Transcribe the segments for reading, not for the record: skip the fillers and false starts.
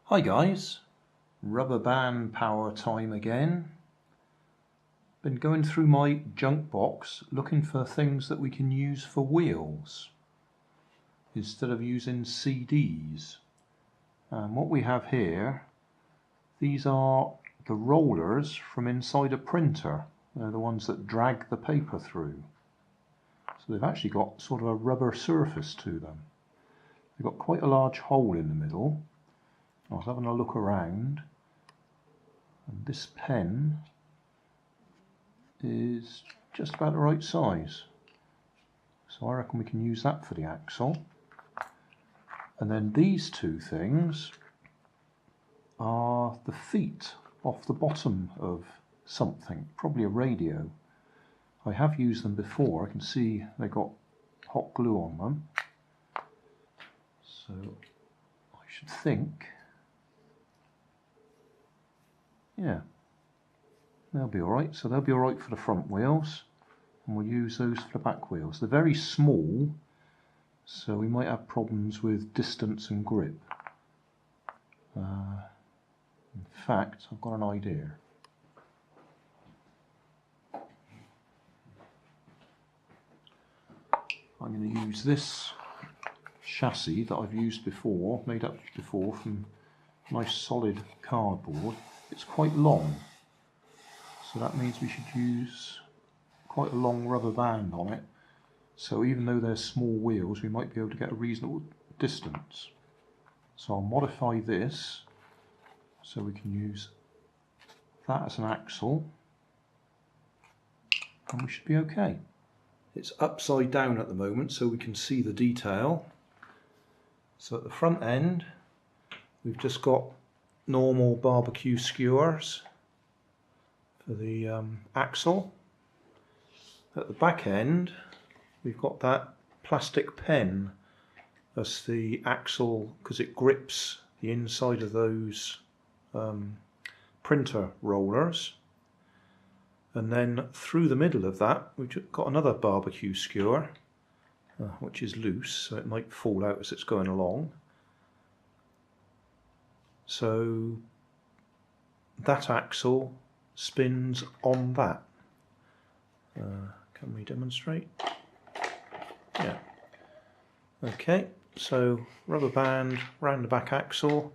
Hi guys, rubber band power time again. Been going through my junk box looking for things that we can use for wheels instead of using CDs. And what we have here, these are the rollers from inside a printer. They're the ones that drag the paper through. So they've actually got sort of a rubber surface to them. They've got quite a large hole in the middle. I was having a look around, and this pen is just about the right size. So I reckon we can use that for the axle. And then these two things are the feet off the bottom of something, probably a radio. I have used them before. I can see they got hot glue on them. So I should think, yeah, they'll be alright. So they'll be alright for the front wheels, and we'll use those for the back wheels. They're very small, so we might have problems with distance and grip. In fact, I've got an idea. I'm going to use this chassis that I've used before, made up before from nice solid cardboard. It's quite long, so that means we should use quite a long rubber band on it. So even though they're small wheels, we might be able to get a reasonable distance. So I'll modify this so we can use that as an axle, and we should be okay. It's upside down at the moment so we can see the detail. So at the front end we've just got normal barbecue skewers for the axle. At the back end we've got that plastic pen as the axle, because it grips the inside of those printer rollers. And then through the middle of that we've got another barbecue skewer, which is loose, so it might fall out as it's going along. So that axle spins on that. Can we demonstrate? Yeah. Okay, so rubber band round the back axle.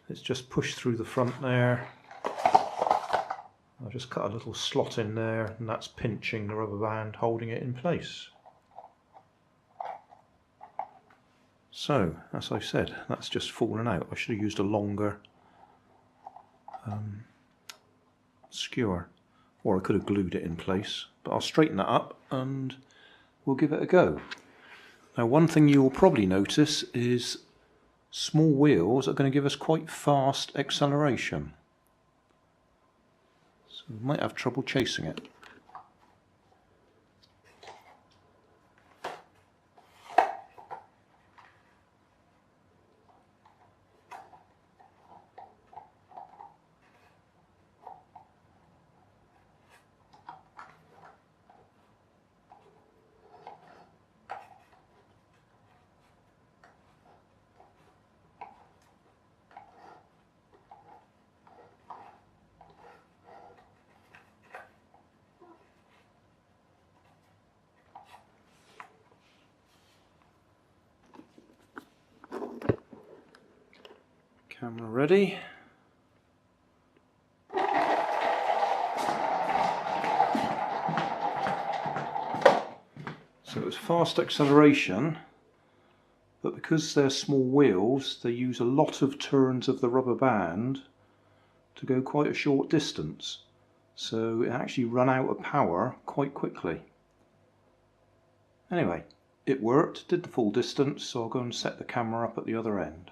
It's just pushed through the front there. I've just cut a little slot in there, and that's pinching the rubber band, holding it in place. So, as I said, that's just fallen out. I should have used a longer skewer, or I could have glued it in place, but I'll straighten that up and we'll give it a go. Now, one thing you will probably notice is small wheels are going to give us quite fast acceleration. So we might have trouble chasing it. Camera ready. So it's fast acceleration, but because they're small wheels, they use a lot of turns of the rubber band to go quite a short distance. So it actually run out of power quite quickly. Anyway, it worked, did the full distance, so I'll go and set the camera up at the other end.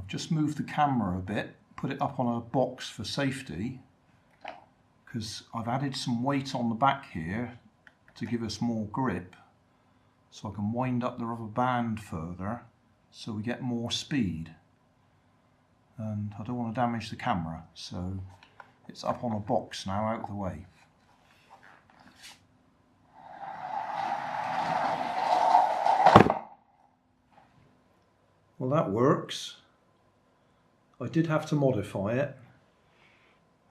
Just move the camera a bit put it up on a box for safety, because I've added some weight on the back here to give us more grip, so I can wind up the rubber band further so we get more speed. And I don't want to damage the camera, so it's up on a box now, out of the way. Well, that works. I did have to modify it.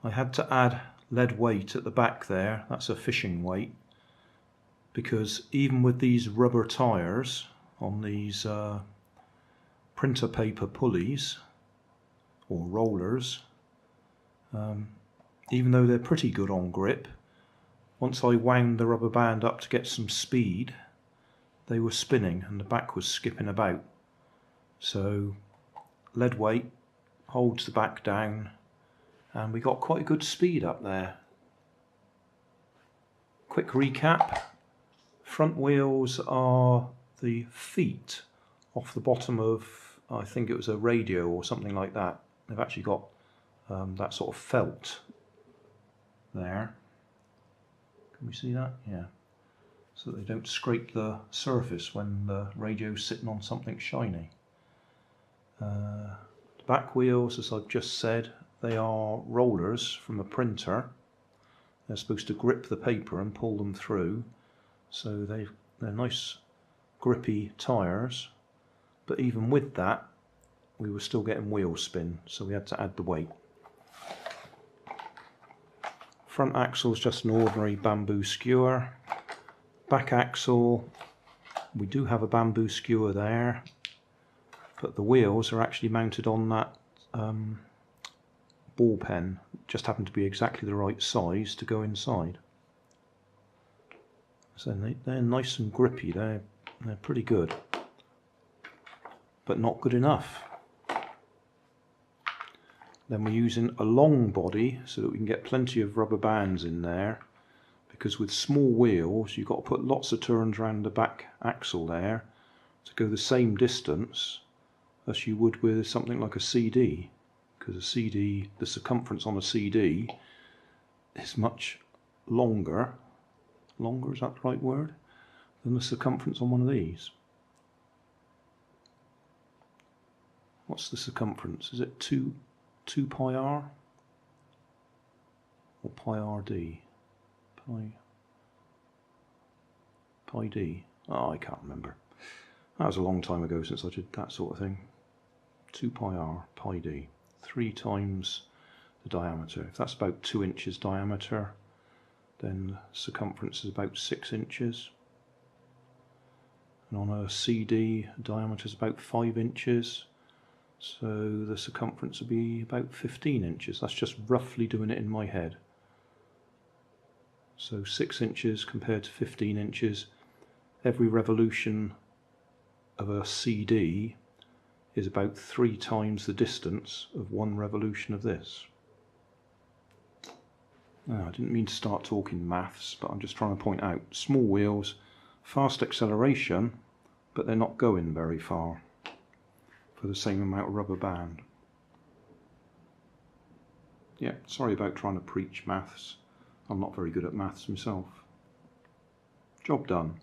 I had to add lead weight at the back there, that's a fishing weight, because even with these rubber tyres on these printer paper pulleys or rollers, even though they're pretty good on grip, once I wound the rubber band up to get some speed, they were spinning and the back was skipping about. So lead weight holds the back down, and we got quite a good speed up there. Quick recap. Front wheels are the feet off the bottom of, I think it was a radio or something like that. They've actually got that sort of felt there. Can we see that? Yeah. So they don't scrape the surface when the radio's sitting on something shiny. The back wheels, as I've just said, they are rollers from a printer. They're supposed to grip the paper and pull them through. So they're nice grippy tyres, but even with that we were still getting wheel spin, so we had to add the weight. Front axle is just an ordinary bamboo skewer. Back axle, we do have a bamboo skewer there, but the wheels are actually mounted on that ball pen. Just happened to be exactly the right size to go inside. So they're nice and grippy, they're pretty good, but not good enough. Then we're using a long body so that we can get plenty of rubber bands in there, because with small wheels you've got to put lots of turns around the back axle there to go the same distance as you would with something like a CD, because a CD, the circumference on a CD is much longer, is that the right word, than the circumference on one of these. What's the circumference? Is it 2 pi r or pi rd? Pi d? Oh, I can't remember. That was a long time ago since I did that sort of thing. 2 pi r, pi d. 3 times the diameter. If that's about 2 inches diameter, then the circumference is about 6 inches. And on a CD, diameter is about 5 inches. So the circumference will be about 15 inches. That's just roughly doing it in my head. So 6 inches compared to 15 inches. Every revolution of a CD is about 3 times the distance of one revolution of this. Now, I didn't mean to start talking maths, but I'm just trying to point out small wheels, fast acceleration, but they're not going very far for the same amount of rubber band. Yeah, sorry about trying to preach maths. I'm not very good at maths myself. Job done.